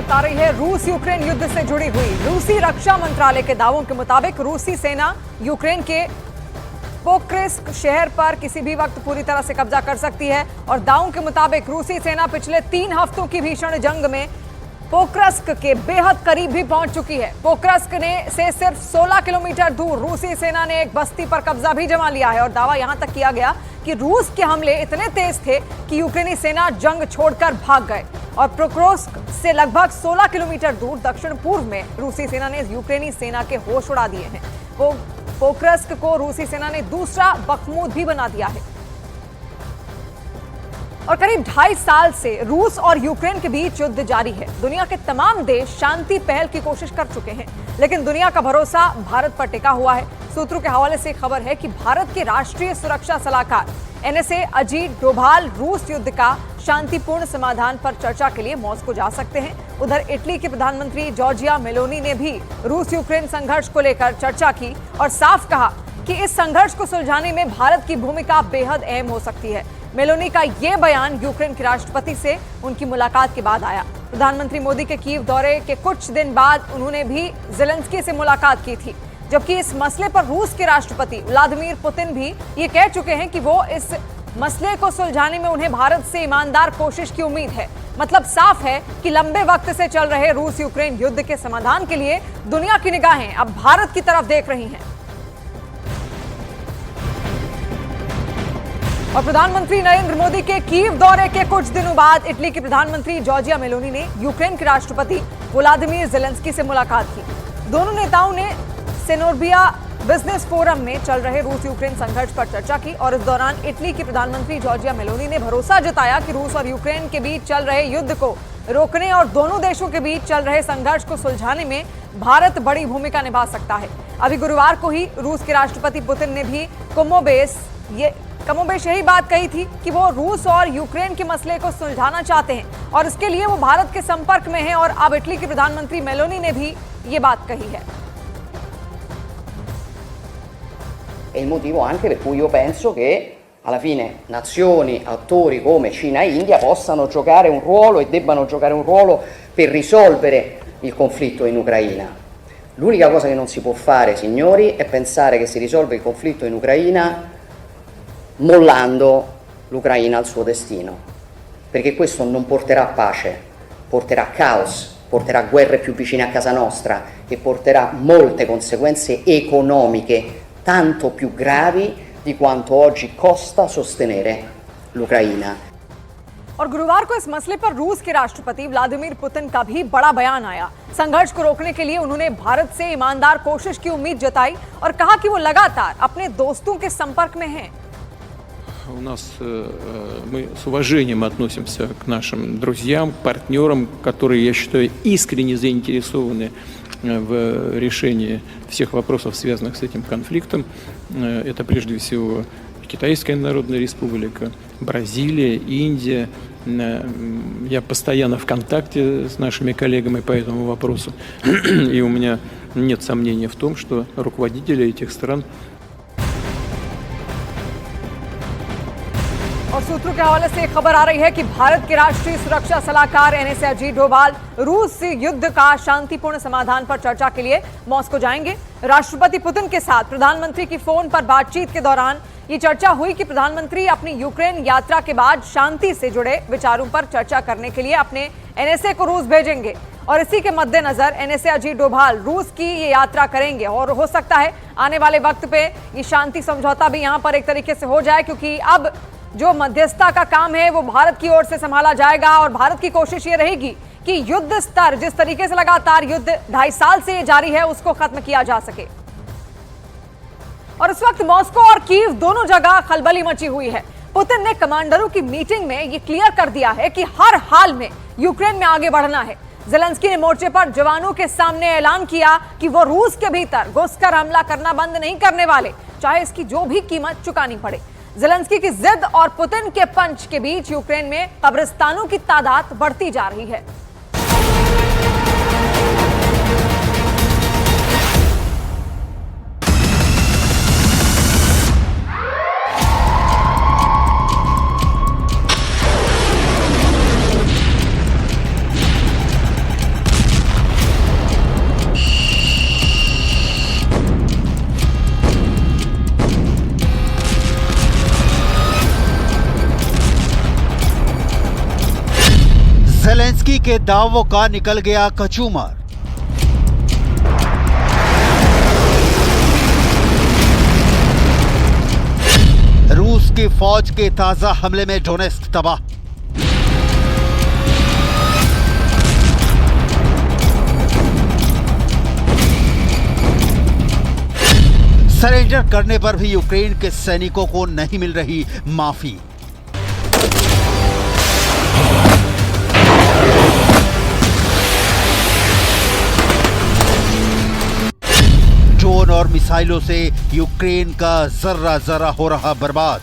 वक्त आ रही है रूस यूक्रेन युद्ध से जुड़ी हुई। रूसी रक्षा मंत्रालय के दावों के मुताबिक रूसी सेना यूक्रेन के पोक्रेस्क शहर पर किसी भी वक्त पूरी तरह से कब्जा कर सकती है और दावों के मुताबिक रूसी सेना पिछले 3 हफ्तों की भीषण जंग में पोक्रेस्क के बेहद करीब भी पहुंच चुकी है। पोक्रेस्क से सिर्फ 16 किलोमीटर दूर रूसी सेना ने एक बस्ती पर कब्जा भी जमा लिया है और दावा यहां तक किया गया कि रूस के हमले इतने तेज थे कि यूक्रेनी सेना जंग छोड़कर भाग गए और पोक्रेस्क से लगभग 16 किलोमीटर दूर दक्षिण पूर्व में रूसी सेना ने यूक्रेनी सेना के होश उड़ा दिए हैं। पोक्रेस्क को रूसी सेना ने दूसरा बखमूद भी बना दिया है और करीब 2.5 साल से रूस और यूक्रेन के बीच युद्ध जारी है। दुनिया के तमाम देश शांति पहल की कोशिश कर चुके हैं, लेकिन दुनिया का भरोसा भारत पर टिका हुआ है। सूत्रों के हवाले से खबर है कि भारत के राष्ट्रीय सुरक्षा सलाहकार एनएसए अजीत डोभाल रूस युद्ध का शांतिपूर्ण समाधान पर चर्चा के लिए मॉस्को जा सकते हैं। उधर इटली के प्रधानमंत्री जॉर्जिया मेलोनी ने भी रूस यूक्रेन संघर्ष को लेकर चर्चा की और साफ कहा कि इस संघर्ष को सुलझाने में भारत की भूमिका बेहद अहम हो सकती है। मेलोनी का यह बयान यूक्रेन के राष्ट्रपति से उनकी मुलाकात के बाद आया। प्रधानमंत्री मोदी के कीव दौरे के कुछ दिन बाद उन्होंने भी ज़ेलेंस्की से मुलाकात की थी, जबकि इस मसले पर रूस के राष्ट्रपति व्लादिमीर पुतिन भी ये कह चुके हैं कि वो इस मसले को सुलझाने में उन्हें भारत से ईमानदार कोशिश की उम्मीद है। मतलब साफ है कि लंबे वक्त से चल रहे रूस यूक्रेन युद्ध के समाधान के लिए दुनिया की निगाहें अब भारत की तरफ देख रही हैं। और प्रधानमंत्री नरेंद्र मोदी के कीव दौरे के कुछ दिनों बाद इटली की प्रधानमंत्री जॉर्जिया मेलोनी ने यूक्रेन के राष्ट्रपति व्लादिमीर ज़ेलेंस्की से मुलाकात की। दोनों नेताओं ने सेनोर्बिया बिजनेस फोरम में चल रहे रूस यूक्रेन संघर्ष पर चर्चा की और इस दौरान इटली की प्रधानमंत्री जॉर्जिया मेलोनी ने भरोसा जताया कि रूस और यूक्रेन के बीच चल रहे युद्ध को रोकने और दोनों देशों के बीच चल रहे संघर्ष को सुलझाने में भारत बड़ी भूमिका निभा सकता है। अभी गुरुवार को ही रूस के राष्ट्रपति पुतिन ने भी कमोबेश यही बात कही थी कि वो रूस और यूक्रेन के मसले को सुलझाना चाहते हैं और इसके लिए वो भारत के संपर्क में हैं और अब इटली की प्रधानमंत्री मेलोनी ने भी ये बात कही है। È il motivo anche per cui io penso che alla fine nazioni, attori come Cina e India possano giocare un ruolo e debbano giocare un ruolo per risolvere il conflitto in Ucraina. L'unica cosa che non si può fare, signori, è pensare che si risolve il conflitto in Ucraina mollando l'Ucraina al suo destino, perché questo non porterà pace, porterà caos, porterà guerre più vicine a casa nostra e porterà molte conseguenze economiche tanto più gravi di quanto oggi costa sostenere l'Ucraina. और गुरुवार को इस मसले पर रूस के राष्ट्रपति Vladimir Putin का भी बड़ा बयान आया। संघर्ष को रोकने के लिए उन्होंने भारत से ईमानदार कोशिश की उम्मीद जताई और कहा कि वो लगातार अपने दोस्तों के संपर्क में हैं। Мы с уважением относимся к нашим друзьям, партнерам, которые, я считаю, искренне заинтересованы в решении всех вопросов, связанных с этим конфликтом. Это прежде всего Китайская Народная Республика, Бразилия, Индия. Я постоянно в контакте с нашими коллегами по этому вопросу, и у меня нет сомнения в том, что руководители этих стран. और सूत्रों के हवाले से खबर आ रही है कि भारत के राष्ट्रीय सुरक्षा सलाहकार एनएसए अजीत डोभाल रूस युद्ध का शांतिपूर्ण समाधान पर चर्चा के लिए मॉस्को जाएंगे। राष्ट्रपति पुतिन के साथ प्रधानमंत्री की फोन पर बातचीत के दौरान ये चर्चा हुई कि प्रधानमंत्री अपनी यूक्रेन यात्रा के बाद शांति से जुड़े विचारों पर चर्चा करने के लिए अपने एनएसए को रूस भेजेंगे और इसी के मद्देनजर एनएसए अजीत डोभाल रूस की ये यात्रा करेंगे और हो सकता है आने वाले वक्त पे ये शांति समझौता भी यहाँ पर एक तरीके से हो जाए, क्योंकि अब जो मध्यस्थता का काम है वो भारत की ओर से संभाला जाएगा और भारत की कोशिश ये रहेगी कि युद्ध स्तर जिस तरीके से लगातार युद्ध 2.5 साल से जारी है उसको खत्म किया जा सके। और इस वक्त मॉस्को और कीव दोनों जगह खलबली मची हुई है। पुतिन ने कमांडरों की मीटिंग में ये क्लियर कर दिया है कि हर हाल में यूक्रेन में आगे बढ़ना है। ज़ेलेंस्की ने मोर्चे पर जवानों के सामने ऐलान किया कि वो रूस के भीतर घुसकर हमला करना बंद नहीं करने वाले, चाहे इसकी जो भी कीमत चुकानी पड़े। ज़ेलेंस्की की जिद और पुतिन के पंच के बीच यूक्रेन में कब्रिस्तानों की तादाद बढ़ती जा रही है। तुर्की के दावों का निकल गया कचूमर। रूस की फौज के ताजा हमले में डोनेस्क तबाह। सरेंडर करने पर भी यूक्रेन के सैनिकों को नहीं मिल रही माफी। ड्रोन और मिसाइलों से यूक्रेन का जर्रा जर्रा हो रहा बर्बाद।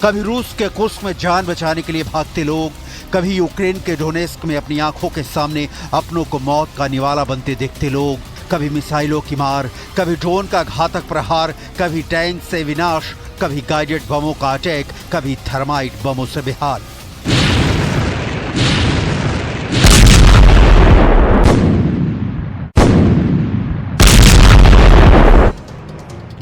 कभी रूस के कुर्स्क में जान बचाने के लिए भागते लोग, कभी यूक्रेन के डोनेस्क में अपनी आंखों के सामने अपनों को मौत का निवाला बनते देखते लोग, कभी मिसाइलों की मार, कभी ड्रोन का घातक प्रहार, कभी टैंक से विनाश, कभी गाइडेड बमों का अटैक, कभी थर्माइट बमों से बेहाल।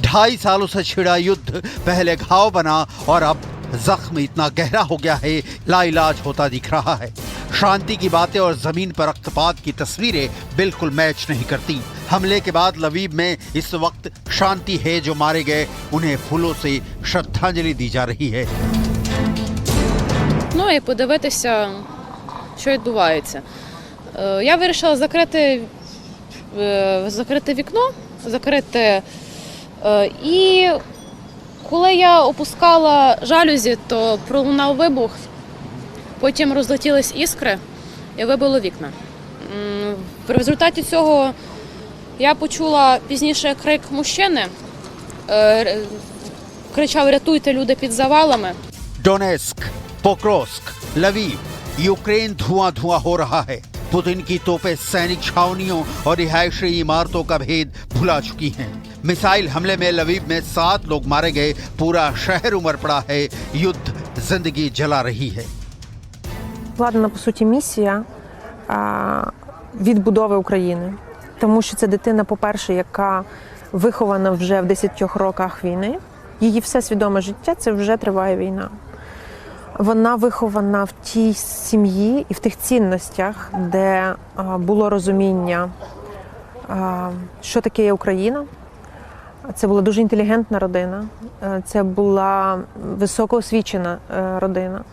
ढाई सालों से छिड़ा युद्ध पहले घाव बना और अब जख्म इतना गहरा हो गया है, लाइलाज होता दिख रहा है। शांति की बातें और जमीन पर रक्तपात की तस्वीरें बिल्कुल मैच नहीं करती। हमले के बाद लवीव में इस वक्त शांति है, जो मारे गए उन्हें फूलों से श्रद्धांजलि दी जा रही है। Ну і подивитися, що відбувається. Я вирішила закрити вікно, і коли я опускала жалюзі, то пролунав вибух, потім розлетілись іскри і вибило вікна. В результаті цього я почула пізніше крик мужчини, кричав: "Рятуйте, люди під завалами". डोनेस्क, पोक्रोस्क, लवीव, यूक्रेन धुआं धुआं हो रहा है। पुतिन की तोपें सैनिक छावनियों और रिहायशी इमारतों का भेद भुला चुकी हैं। मिसाइल हमले में लवीव में 7 लोग मारे गए, पूरा शहर उमड़ पड़ा है, युद्ध जिंदगी जला रही है। Вкладена, по суті, місія відбудови України. Тому що це дитина, по-перше, яка вихована вже в 10 роках війни. Її все свідоме життя – це вже триває війна. Вона вихована в тій сім'ї і в тих цінностях, де було розуміння, що таке є Україна. Це була дуже інтелігентна родина, це була високоосвічена родина.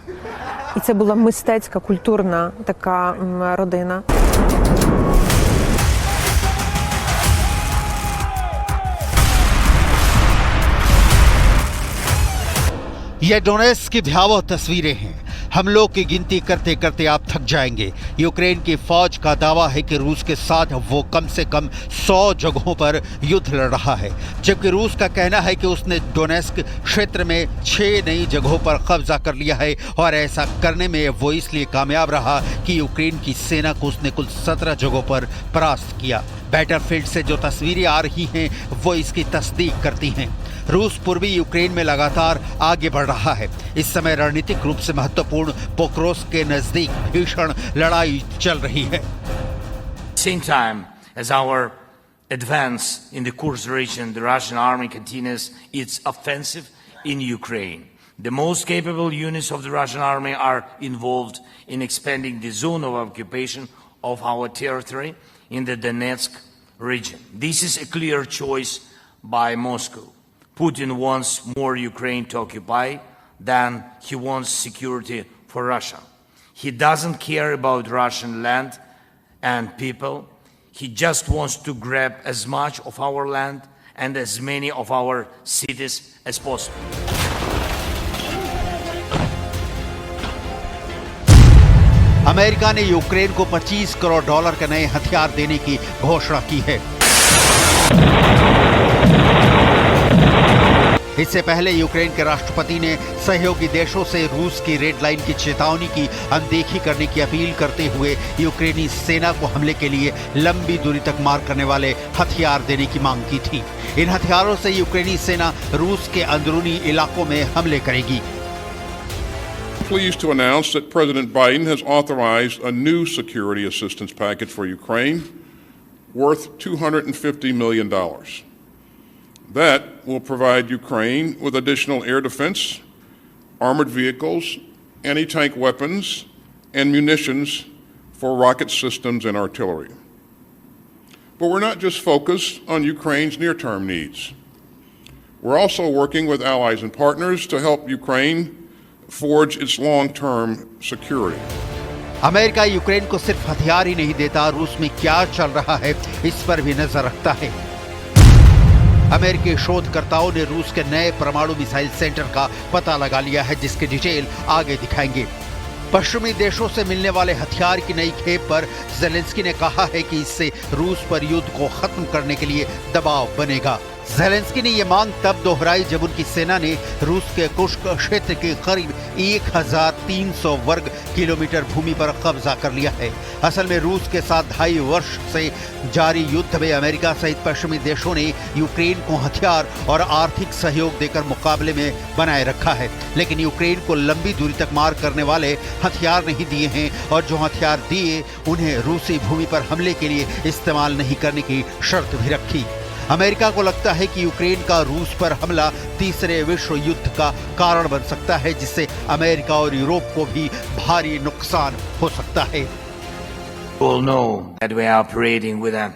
І це була мистецька, культурна така родина. ये डोनेस्क की भयावह तस्वीरें हैं। हमलों की गिनती करते करते आप थक जाएंगे। यूक्रेन की फौज का दावा है कि रूस के साथ वो कम से कम 100 जगहों पर युद्ध लड़ रहा है, जबकि रूस का कहना है कि उसने डोनेस्क क्षेत्र में 6 नई जगहों पर कब्जा कर लिया है और ऐसा करने में वो इसलिए कामयाब रहा कि यूक्रेन की सेना को उसने कुल 17 जगहों पर परास्त किया। बैटलफील्ड से जो तस्वीरें आ रही हैं वो इसकी तस्दीक करती हैं। रूस पूर्वी यूक्रेन में लगातार आगे बढ़ रहा है। इस समय रणनीतिक रूप से महत्वपूर्ण पोक्रोस्क के नजदीक भीषण लड़ाई चल रही है। Same time as our advance in the Kursk region, the Russian army continues its offensive in Ukraine. The most capable units of the Russian army are involved in expanding the zone of occupation of our territory in the Donetsk region. This is a clear choice by Moscow. Putin wants more Ukraine to occupy than he wants security for Russia. He doesn't care about Russian land and people. He just wants to grab as much of our land and as many of our cities as possible. America ने Ukraine को $25 करोड़ के नए हथियार देने की घोषणा की है। इससे पहले यूक्रेन के राष्ट्रपति ने सहयोगी देशों से रूस की रेड लाइन की चेतावनी की अनदेखी करने की अपील करते हुए यूक्रेनी सेना को हमले के लिए लंबी दूरी तक मार करने वाले हथियार देने की मांग की थी। इन हथियारों से यूक्रेनी सेना रूस के अंदरूनी इलाकों में हमले करेगी। Pleased to announce that President Biden has authorized a new security assistance package for Ukraine worth $250 million. That will provide Ukraine with additional air defense, armored vehicles, anti-tank weapons, and munitions for rocket systems and artillery. But we're not just focused on Ukraine's near-term needs. We're also working with allies and partners to help Ukraine forge its long-term security. America Ukraine को सिर्फ हथियार ही नहीं देता, रूस में क्या चल रहा है इस पर भी नजर रखता है। अमेरिकी शोधकर्ताओं ने रूस के नए परमाणु मिसाइल सेंटर का पता लगा लिया है, जिसकी डिटेल आगे दिखाएंगे। पश्चिमी देशों से मिलने वाले हथियार की नई खेप पर ज़ेलेंस्की ने कहा है कि इससे रूस पर युद्ध को खत्म करने के लिए दबाव बनेगा। ज़ेलेंस्की ने यह मांग तब दोहराई जब उनकी सेना ने रूस के कुर्स्क क्षेत्र के करीब 1300 वर्ग किलोमीटर भूमि पर कब्जा कर लिया है। असल में रूस के साथ 2.5 वर्ष से जारी युद्ध में अमेरिका सहित पश्चिमी देशों ने यूक्रेन को हथियार और आर्थिक सहयोग देकर मुकाबले में बनाए रखा है, लेकिन यूक्रेन को लंबी दूरी तक मार करने वाले हथियार नहीं दिए हैं और जो हथियार दिए उन्हें रूसी भूमि पर हमले के लिए इस्तेमाल नहीं करने की शर्त भी रखी। अमेरिका को लगता है कि यूक्रेन का रूस पर हमला तीसरे विश्व युद्ध का कारण बन सकता है, जिससे अमेरिका और यूरोप को भी भारी नुकसान हो सकता है। We all know that we are operating with a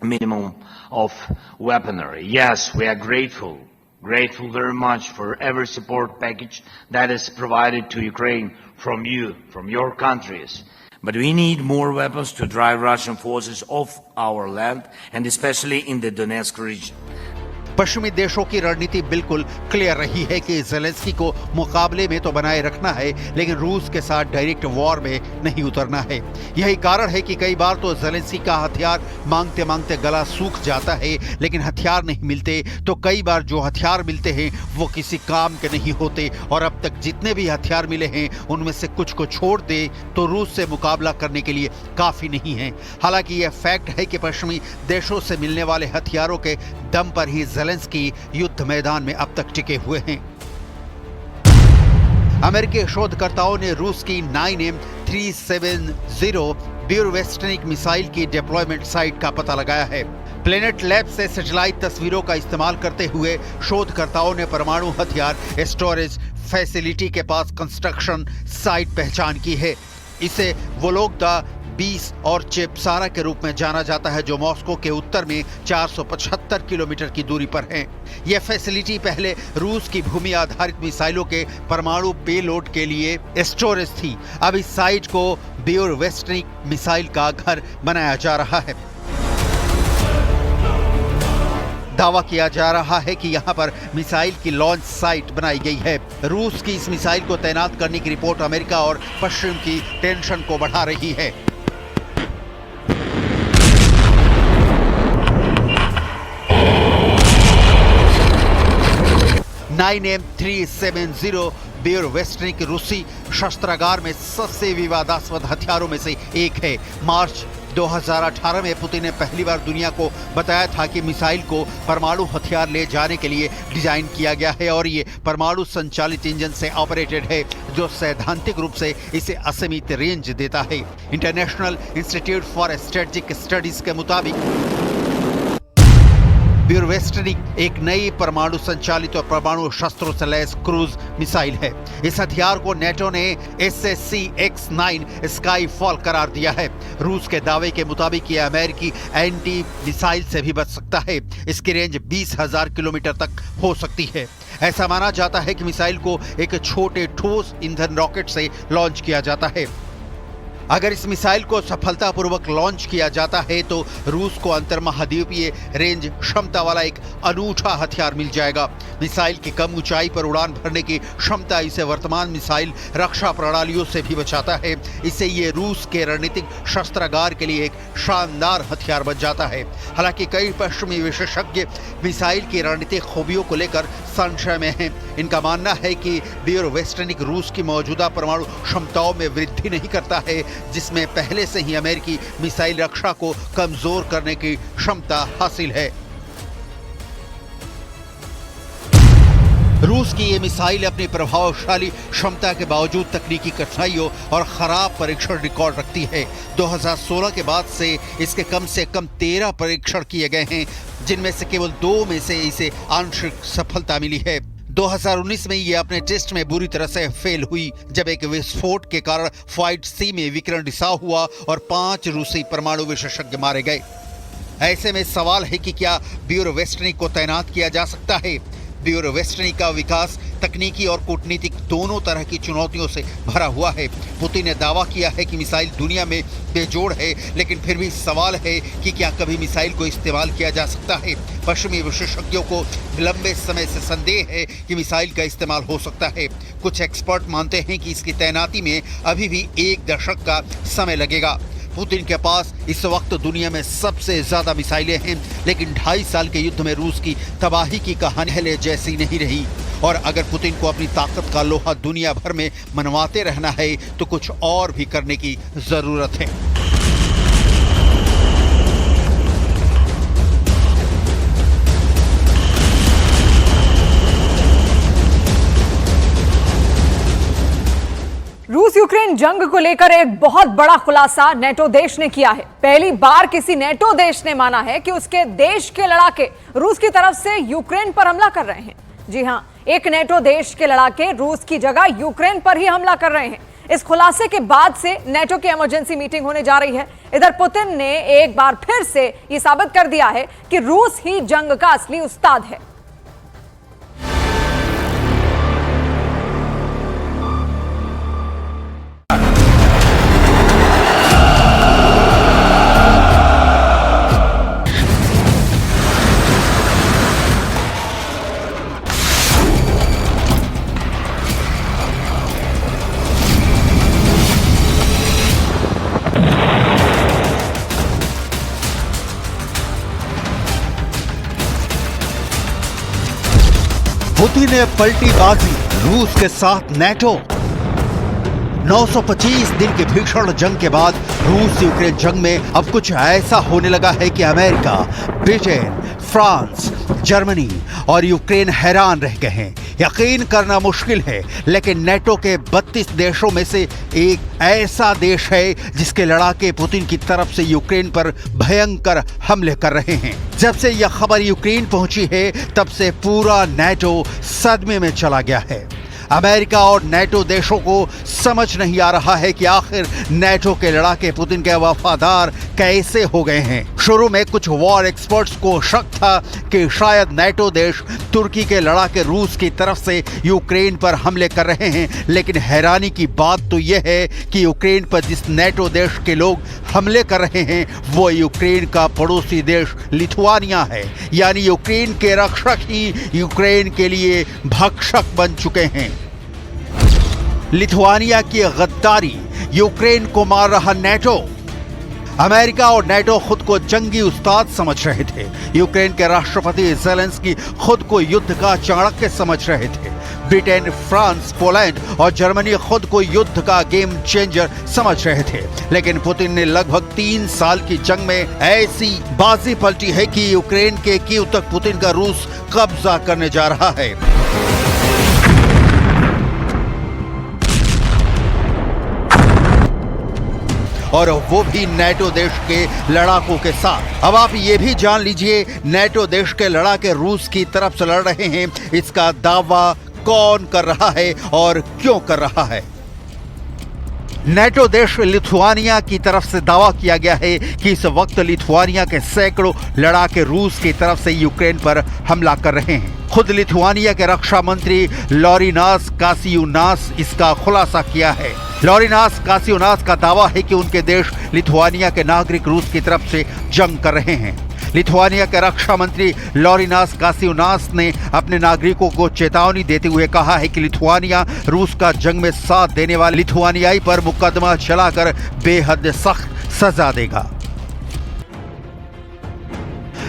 minimum of weaponry. Yes, we are grateful very much for every support package that is provided to Ukraine from you, from your countries. But we need more weapons to drive Russian forces off our land, and especially in the Donetsk region. पश्चिमी देशों की रणनीति बिल्कुल clear रही है कि Zelensky को मुकाबले में तो बनाए रखना है, लेकिन रूस के साथ डायरेक्ट वॉर में नहीं उतरना है। यही कारण है कि कई बार तो ज़ेलेंस्की का हथियार मांगते मांगते गला सूख जाता है, लेकिन हथियार नहीं मिलते, तो कई बार जो हथियार मिलते हैं वो किसी काम के नहीं होते, और अब तक जितने भी हथियार मिले हैं उनमें से कुछ को छोड़ दे तो रूस से मुकाबला करने के लिए काफी नहीं है। हालांकि यह फैक्ट है कि पश्चिमी देशों से मिलने वाले हथियारों के दम पर ही ज़ेलेंस्की युद्ध मैदान में अब तक टिके हुए हैं। अमेरिकी शोधकर्ताओं ने रूस की 9M370 ब्यूरवेस्टनिक मिसाइल की डिप्लॉयमेंट साइट का पता लगाया है। प्लेनेट लैब से सैटेलाइट तस्वीरों का इस्तेमाल करते हुए शोधकर्ताओं ने परमाणु हथियार स्टोरेज फैसिलिटी के पास कंस्ट्रक्शन साइट पहचान की है। इसे वोलोगदा 20 और चेपसारा के रूप में जाना जाता है, जो मॉस्को के उत्तर में 475 किलोमीटर की दूरी पर है। यह फैसिलिटी पहले रूस की भूमि आधारित मिसाइलों के परमाणु पेलोड के लिए स्टोरेज थी। अब इस साइट को ब्यूरवेस्टनिक मिसाइल का घर बनाया जा रहा है। दावा किया जा रहा है कि यहां पर मिसाइल की लॉन्च साइट बनाई गई है। रूस की इस मिसाइल को तैनात करने की रिपोर्ट अमेरिका और पश्चिम की टेंशन को बढ़ा रही है। M370 ब्यूरवेस्टनिक रूसी शस्त्रागार में सबसे विवादास्पद हथियारों में से एक है। मार्च 2018 में पुतिन ने पहली बार दुनिया को बताया था कि मिसाइल को परमाणु हथियार ले जाने के लिए डिजाइन किया गया है और ये परमाणु संचालित इंजन से ऑपरेटेड है, जो सैद्धांतिक रूप से इसे असीमित रेंज देता है। International institute for strategic studies के मुताबिक ब्यूरवेस्टनिक एक नई परमाणु संचालित और परमाणु शस्त्रों से लैस क्रूज मिसाइल है। इस हथियार को नेटो ने SSC-X9 स्काईफॉल करार दिया है। रूस के दावे के मुताबिक यह अमेरिकी एंटी मिसाइल से भी बच सकता है। इसकी रेंज 20,000 किलोमीटर तक हो सकती है। ऐसा माना जाता है कि मिसाइल को एक छोटे ठोस ईंधन रॉकेट से लॉन्च किया जाता है। अगर इस मिसाइल को सफलतापूर्वक लॉन्च किया जाता है तो रूस को अंतर्महाद्वीपीय रेंज क्षमता वाला एक अनूठा हथियार मिल जाएगा। मिसाइल की कम ऊंचाई पर उड़ान भरने की क्षमता इसे वर्तमान मिसाइल रक्षा प्रणालियों से भी बचाता है। इससे ये रूस के रणनीतिक शस्त्रागार के लिए एक शानदार हथियार बन जाता है। हालांकि कई पश्चिमी विशेषज्ञ मिसाइल की रणनीतिक खूबियों को लेकर संशय में हैं। इनका मानना है कि ब्यूरवेस्टनिक रूस की मौजूदा परमाणु क्षमताओं में वृद्धि नहीं करता है, जिसमें पहले से ही अमेरिकी मिसाइल रक्षा को कमजोर करने की क्षमता हासिल है। रूस की ये मिसाइल अपनी प्रभावशाली क्षमता के बावजूद तकनीकी कठिनाइयों और खराब परीक्षण रिकॉर्ड रखती है। 2016 के बाद से इसके कम 13 परीक्षण किए गए हैं। जिनमें से केवल 2 में से इसे आंशिक सफलता मिली है। 2019 में ये अपने टेस्ट में बुरी तरह से फेल हुई, जब एक विस्फोट के कारण फ्लाइट सी में विकिरण रिसाव हुआ और 5 रूसी परमाणु विशेषज्ञ मारे गए। ऐसे में सवाल है कि क्या ब्यूरो वेस्टर्निक को तैनात किया जा सकता है। ब्यूरो वेस्टर्निक का विकास तकनीकी और कूटनीतिक दोनों तरह की चुनौतियों से भरा हुआ है। पुतिन ने दावा किया है कि मिसाइल दुनिया में बेजोड़ है, लेकिन फिर भी सवाल है कि क्या कभी मिसाइल को इस्तेमाल किया जा सकता है। पश्चिमी विशेषज्ञों को लंबे समय से संदेह है कि मिसाइल का इस्तेमाल हो सकता है। कुछ एक्सपर्ट मानते हैं कि इसकी तैनाती में अभी भी 1 दशक का समय लगेगा। पुतिन के पास इस वक्त दुनिया में सबसे ज्यादा मिसाइलें हैं, लेकिन 2.5 साल के युद्ध में रूस की तबाही की कहानी पहले जैसी नहीं रही। और अगर पुतिन को अपनी ताकत का लोहा दुनिया भर में मनवाते रहना है तो कुछ और भी करने की जरूरत है। रूस यूक्रेन जंग को लेकर एक बहुत बड़ा खुलासा नेटो देश ने किया है। पहली बार किसी नेटो देश ने माना है कि उसके देश के लड़ाके रूस की तरफ से यूक्रेन पर हमला कर रहे हैं। जी हां, एक नेटो देश के लड़ाके रूस की जगह यूक्रेन पर ही हमला कर रहे हैं। इस खुलासे के बाद से नेटो की इमरजेंसी मीटिंग होने जा रही है। इधर पुतिन ने एक बार फिर से यह साबित कर दिया है कि रूस ही जंग का असली उस्ताद है। पुतिन ने पलटी बाजी रूस के साथ नेटो। 925 दिन के भीषण जंग के बाद रूस यूक्रेन जंग में अब कुछ ऐसा होने लगा है कि अमेरिका, ब्रिटेन, फ्रांस, जर्मनी और यूक्रेन हैरान रह गए हैं। यकीन करना मुश्किल है, लेकिन नेटो के 32 देशों में से एक ऐसा देश है जिसके लड़ाके पुतिन की तरफ से यूक्रेन पर भयंकर हमले कर रहे हैं। जब से यह खबर यूक्रेन पहुंची है, तब से पूरा नेटो सदमे में चला गया है। अमेरिका और नेटो देशों को समझ नहीं आ रहा है कि आखिर नेटो के लड़ाके पुतिन के वफादार कैसे हो गए हैं। शुरू में कुछ वॉर एक्सपर्ट्स को शक था कि शायद नेटो देश तुर्की के लड़ाके रूस की तरफ से यूक्रेन पर हमले कर रहे हैं, लेकिन हैरानी की बात तो यह है कि यूक्रेन पर जिस नेटो देश के लोग हमले कर रहे हैं वो यूक्रेन का पड़ोसी देश लिथुआनिया है। यानी यूक्रेन के रक्षक ही यूक्रेन के लिए भक्षक बन चुके हैं। लिथुआनिया की गद्दारी, यूक्रेन को मार रहा नेटो। अमेरिका और नेटो खुद को जंगी उस्ताद समझ रहे थे। यूक्रेन के राष्ट्रपति ज़ेलेंस्की खुद को युद्ध का चाणक्य समझ रहे थे। ब्रिटेन, फ्रांस, पोलैंड और जर्मनी खुद को युद्ध का गेम चेंजर समझ रहे थे। लेकिन पुतिन ने लगभग 3 साल की जंग में ऐसी बाजी पलटी है कि यूक्रेन के कीव तक पुतिन का रूस कब्जा करने जा रहा है। और वो भी नेटो देश के लड़ाकों के साथ। अब आप ये भी जान लीजिए, नेटो देश के लड़ाके रूस की तरफ से लड़ रहे हैं, इसका दावा कौन कर रहा है और क्यों कर रहा है। नेटो देश लिथुआनिया की तरफ से दावा किया गया है कि इस वक्त लिथुआनिया के सैकड़ों लड़ाके रूस की तरफ से यूक्रेन पर हमला कर रहे हैं। खुद लिथुआनिया के रक्षा मंत्री लॉरिनास कासियुनास इसका खुलासा किया है। लॉरिनास कासियुनास का दावा है कि उनके देश लिथुआनिया के नागरिक रूस की तरफ से जंग कर रहे हैं। लिथुआनिया के रक्षा मंत्री लॉरिनास कासियुनास ने अपने नागरिकों को चेतावनी देते हुए कहा है कि लिथुआनिया रूस का जंग में साथ देने वाले लिथुआनियाई पर मुकदमा चलाकर बेहद सख्त सजा देगा।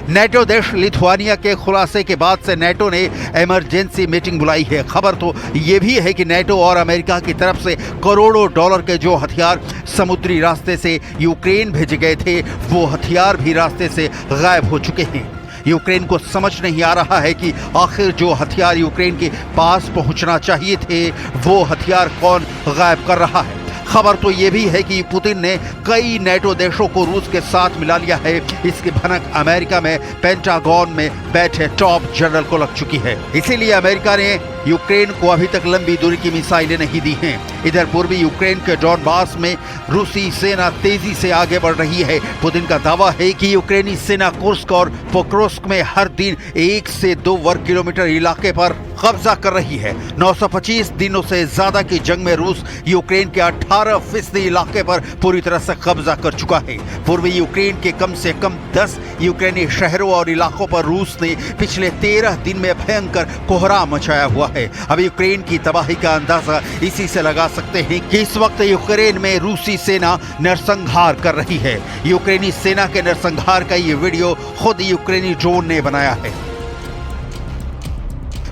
नेटो देश लिथुआनिया के खुलासे के बाद से नेटो ने इमरजेंसी मीटिंग बुलाई है। खबर तो ये भी है कि नेटो और अमेरिका की तरफ से करोड़ों डॉलर के जो हथियार समुद्री रास्ते से यूक्रेन भेजे गए थे, वो हथियार भी रास्ते से गायब हो चुके हैं। यूक्रेन को समझ नहीं आ रहा है कि आखिर जो हथियार यूक्रेन के पास पहुंचना चाहिए थे, वो हथियार कौन गायब कर रहा है। खबर तो ये भी है कि पुतिन ने कई नेटो देशों को रूस के साथ मिला लिया है। इसकी भनक अमेरिका में पेंटागन में बैठे टॉप जनरल को लग चुकी है। इसीलिए अमेरिका ने यूक्रेन को अभी तक लंबी दूरी की मिसाइलें नहीं दी हैं। इधर पूर्वी यूक्रेन के डॉनबास में रूसी सेना तेजी से आगे बढ़ रही है। पुतिन का दावा है कि यूक्रेनी सेना कुर्स्क और पोक्रोस्क में हर दिन 1 से 2 वर्ग किलोमीटर इलाके पर कब्जा कर रही है। 925 दिनों से ज्यादा की जंग में रूस यूक्रेन के 18% इलाके पर पूरी तरह से कब्जा कर चुका है। पूर्वी यूक्रेन के कम से कम 10 यूक्रेनी शहरों और इलाकों पर रूस ने पिछले 13 दिन में भयंकर कोहराम मचाया हुआ है। अब यूक्रेन की तबाही का अंदाजा इसी से लगा सकते हैं कि इस वक्त यूक्रेन में रूसी सेना नरसंहार कर रही है। यूक्रेनी सेना के नरसंहार का ये वीडियो खुद यूक्रेनी ड्रोन ने बनाया है।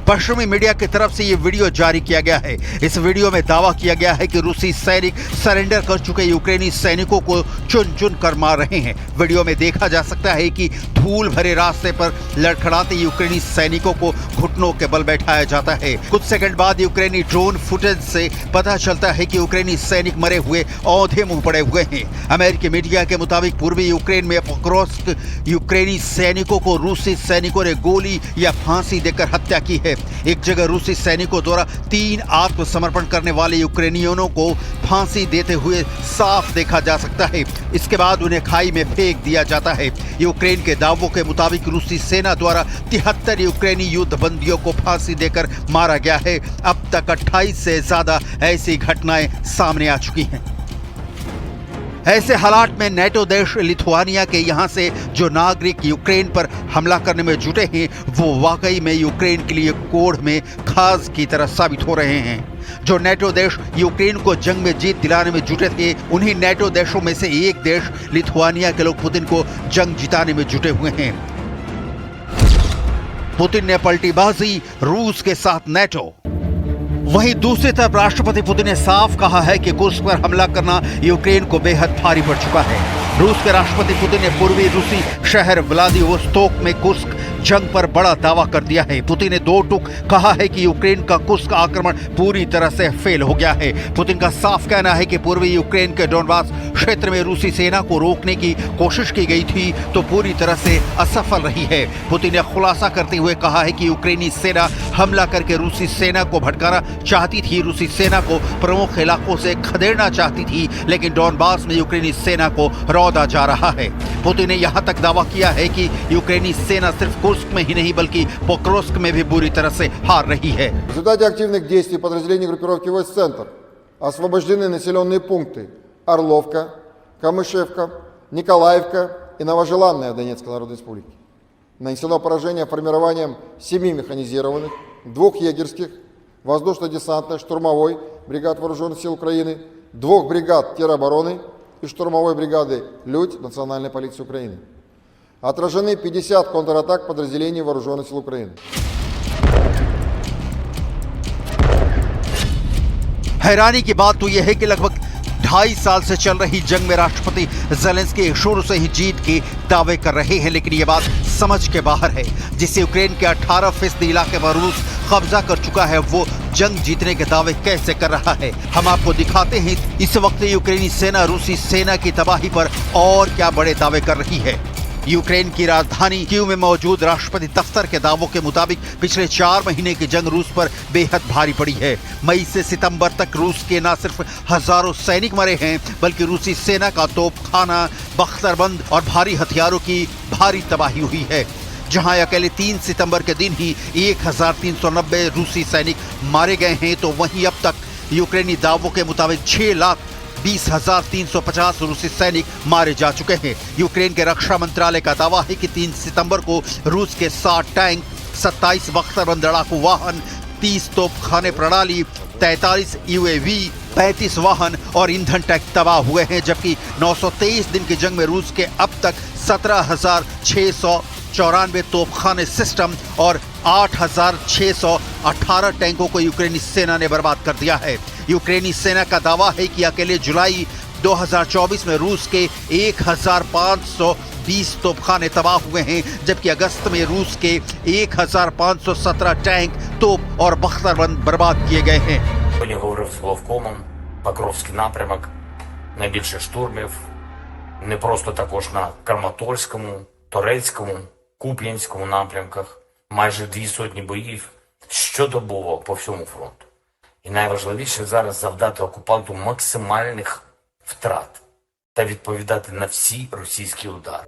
पश्चिमी मीडिया की तरफ से ये वीडियो जारी किया गया है। इस वीडियो में दावा किया गया है कि रूसी सैनिक सरेंडर कर चुके यूक्रेनी सैनिकों को चुन चुन कर मार रहे हैं। वीडियो में देखा जा सकता है कि धूल भरे रास्ते पर लड़खड़ाते यूक्रेनी सैनिकों को घुटनों के बल बैठाया जाता है। कुछ सेकंड बाद यूक्रेनी ड्रोन फुटेज से पता चलता है कि यूक्रेनी सैनिक मरे हुए औंधे मुंह पड़े हुए हैं। अमेरिकी मीडिया के मुताबिक पूर्वी यूक्रेन में पोक्रोस्क यूक्रेनी सैनिकों को रूसी सैनिकों ने गोली या फांसी देकर हत्या की है। एक जगह रूसी सैनिकों द्वारा 3 आत्मसमर्पण करने वाले यूक्रेनियनों को फांसी देते हुए साफ देखा जा सकता है। इसके बाद उन्हें खाई में फेंक दिया जाता है। यूक्रेन के दावों के मुताबिक रूसी सेना द्वारा 73 यूक्रेनी युद्ध बंदियों को फांसी देकर मारा गया है। अब तक 28 से ज्यादा ऐसी घटनाएं सामने आ चुकी हैं। ऐसे हालात में नेटो देश लिथुआनिया के यहाँ से जो नागरिक यूक्रेन पर हमला करने में जुटे हैं वो वाकई में यूक्रेन के लिए कोढ़ में खास की तरह साबित हो रहे हैं। जो नेटो देश यूक्रेन को जंग में जीत दिलाने में जुटे थे, उन्हीं नेटो देशों में से एक देश लिथुआनिया के लोग पुतिन को जंग जिताने में जुटे हुए हैं। पुतिन ने पलटी बाजी, रूस के साथ नेटो। वहीं दूसरी तरफ राष्ट्रपति पुतिन ने साफ कहा है कि कुर्स्क पर हमला करना यूक्रेन को बेहद भारी पड़ चुका है। रूस के राष्ट्रपति पुतिन ने पूर्वी रूसी शहर व्लादिवोस्तोक में कुर्स्क जंग पर बड़ा दावा कर दिया है। पुतिन ने 2 टूक कहा है कि यूक्रेन का कुर्स्क आक्रमण पूरी तरह से फेल हो गया है। पुतिन का साफ कहना है कि पूर्वी यूक्रेन के डोनबास क्षेत्र में रूसी सेना को रोकने की कोशिश की गई थी तो पूरी तरह से असफल रही है। पुतिन ने खुलासा करते हुए कहा है कि यूक्रेनी सेना हमला करके रूसी सेना को भटकाना चाहती थी, रूसी सेना को प्रमुख इलाकों से खदेड़ना चाहती थी, लेकिन डोनबास में यूक्रेनी सेना को रौंदा जा रहा है। पुतिन ने यहाँ तक दावा किया है कि यूक्रेनी सेना सिर्फ कुर्स्क में ही नहीं बल्कि पोक्रोस्क में भी बुरी तरह से हार रही है। В результате активных действий подразделений группировки войск «Центр» освобождены населенные пункты Орловка, Камышевка, Николаевка и Новожеланная Донецкой Народной Республики. Нанесено поражение формированием 7 механизированных, 2 егерских, воздушно-десантной, штурмовой бригад Вооруженных сил Украины, 2 бригад теробороны и штурмовой бригады «Людь» Национальной полиции Украины. Отражены 50 контратак подразделений Вооруженных сил Украины. हैरानी की बात तो यह है कि लगभग 2.5 साल से चल रही जंग में राष्ट्रपति ज़ेलेंस्की शुरू से ही जीत के दावे कर रहे हैं, लेकिन ये बात समझ के बाहर है। जिससे यूक्रेन के 18% इलाके पर रूस कब्जा कर चुका है, वो जंग जीतने के दावे कैसे कर रहा है। हम आपको दिखाते हैं इस वक्त यूक्रेनी सेना रूसी सेना की तबाही पर और क्या बड़े दावे कर रही है। यूक्रेन की राजधानी कीव में मौजूद राष्ट्रपति दफ्तर के दावों के मुताबिक पिछले 4 महीने की जंग रूस पर बेहद भारी पड़ी है। मई से सितंबर तक रूस के न सिर्फ हजारों सैनिक मरे हैं बल्कि रूसी सेना का तोपखाना, बख्तरबंद और भारी हथियारों की भारी तबाही हुई है। जहां अकेले 3 सितंबर के दिन ही 1390 रूसी सैनिक मारे गए हैं, तो वहीं अब तक यूक्रेनी दावों के मुताबिक 6,20,350 रूसी सैनिक मारे जा चुके हैं। यूक्रेन के रक्षा मंत्रालय का दावा है कि 3 सितंबर को रूस के 60 टैंक, 27 बख्तरबंद लड़ाकू वाहन, 30 तोपखाने प्रणाली, 43 UAV, 35 वाहन और ईंधन टैंक तबाह हुए हैं, जबकि 923 दिन की जंग में रूस के अब तक 17,694 तोपखाने सिस्टम और 8,618 टैंकों को यूक्रेनी सेना ने बर्बाद कर दिया है। यूक्रेनी सेना का दावा है कि अकेले जुलाई 2024 में रूस के 1,520 तोपखाने तबाह हुए हैं, जबकि अगस्त में रूस के 1,517 टैंक, तोप और बख्तरबंद बर्बाद किए गए हैं। Сьогодні говорив з головкомом Покровський напрямок, найбільше штурмів, не просто також на Краматорському, Торецькому, Куп'янському напрямках, майже 200 боїв щодобово по всьому фронту. І найважливіше зараз завдати окупанту максимальних втрат та відповідати на всі російські удари.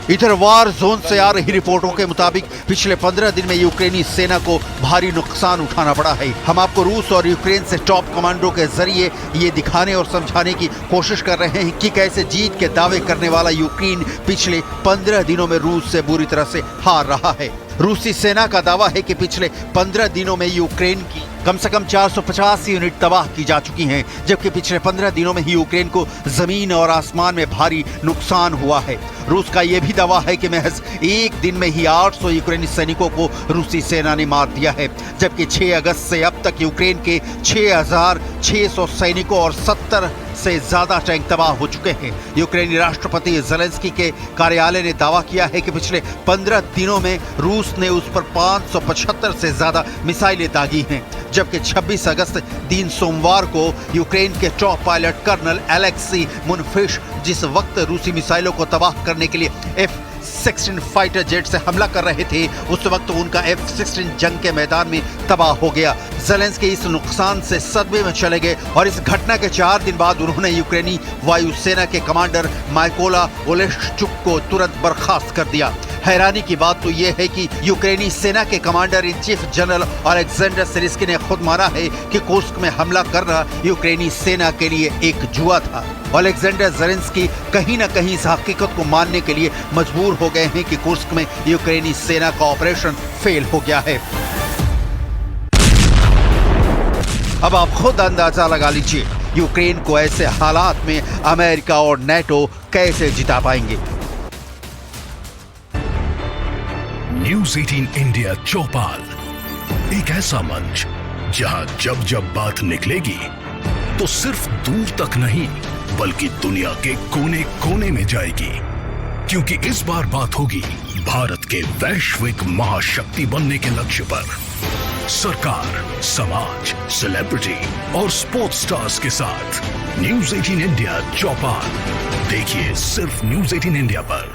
इधर वार जोन से आ रही रिपोर्टों के मुताबिक पिछले 15 दिन में यूक्रेनी सेना को भारी नुकसान उठाना पड़ा है। हम आपको रूस और यूक्रेन से टॉप कमांडो के जरिए ये दिखाने और समझाने की कोशिश कर रहे हैं कि कैसे जीत के दावे करने वाला यूक्रेन पिछले 15 दिनों में रूस से बुरी तरह से हार रहा है। रूसी सेना का दावा है कि पिछले 15 दिनों में यूक्रेन की कम से कम 450 यूनिट तबाह की जा चुकी हैं, जबकि पिछले 15 दिनों में ही यूक्रेन को जमीन और आसमान में भारी नुकसान हुआ है। रूस का यह भी दावा है कि महज एक दिन में ही 800 यूक्रेनी सैनिकों को रूसी सेना ने मार दिया है, जबकि 6 अगस्त से अब तक यूक्रेन के 6,600 सैनिकों और 70 से ज्यादा टैंक तबाह हो चुके हैं। यूक्रेनी राष्ट्रपति ज़ेलेंस्की के कार्यालय ने दावा किया है कि पिछले 15 दिनों में रूस ने उस पर 575 से ज्यादा मिसाइलें दागी हैं, जबकि 26 अगस्त दिन सोमवार को यूक्रेन के टॉप पायलट कर्नल एलेक्सी मुनफिश जिस वक्त रूसी मिसाइलों को तबाह करने के लिए F-16 फाइटर जेट से हमला कर रहे थे, उस वक्त उनका F-16 जंग के मैदान में तबाह हो गया। ज़ेलेंस्की इस नुकसान से सदमे में चले गए और इस घटना के 4 दिन बाद उन्होंने यूक्रेनी वायुसेना के कमांडर माइकोला ओलेश्चुक को तुरंत बर्खास्त कर दिया। हैरानी की बात तो यह है कि यूक्रेनी सेना के commander in chief general Alexander Syrskyi ने खुद माना है कि कुर्स्क में हमला करना यूक्रेनी सेना के लिए एक जुआ था। अलेक्जेंडर ज़ेलेंस्की कहीं न कहीं इस हकीकत को मानने के लिए मजबूर हो गए हैं कि कुर्स्क में यूक्रेनी सेना का ऑपरेशन फेल हो गया है। अब आप खुद अंदाजा लगा लीजिए यूक्रेन को ऐसे हालात में अमेरिका और नेटो कैसे जिता पाएंगे। न्यूज़ 18 इंडिया चौपाल, एक ऐसा मंच जहां जब जब बात निकलेगी तो सिर्फ दूर तक नहीं बल्कि दुनिया के कोने कोने में जाएगी, क्योंकि इस बार बात होगी भारत के वैश्विक महाशक्ति बनने के लक्ष्य पर। सरकार, समाज, सेलिब्रिटी और स्पोर्ट्स स्टार्स के साथ न्यूज़ 18 इंडिया चौपाल देखिए सिर्फ न्यूज़ 18 इंडिया पर।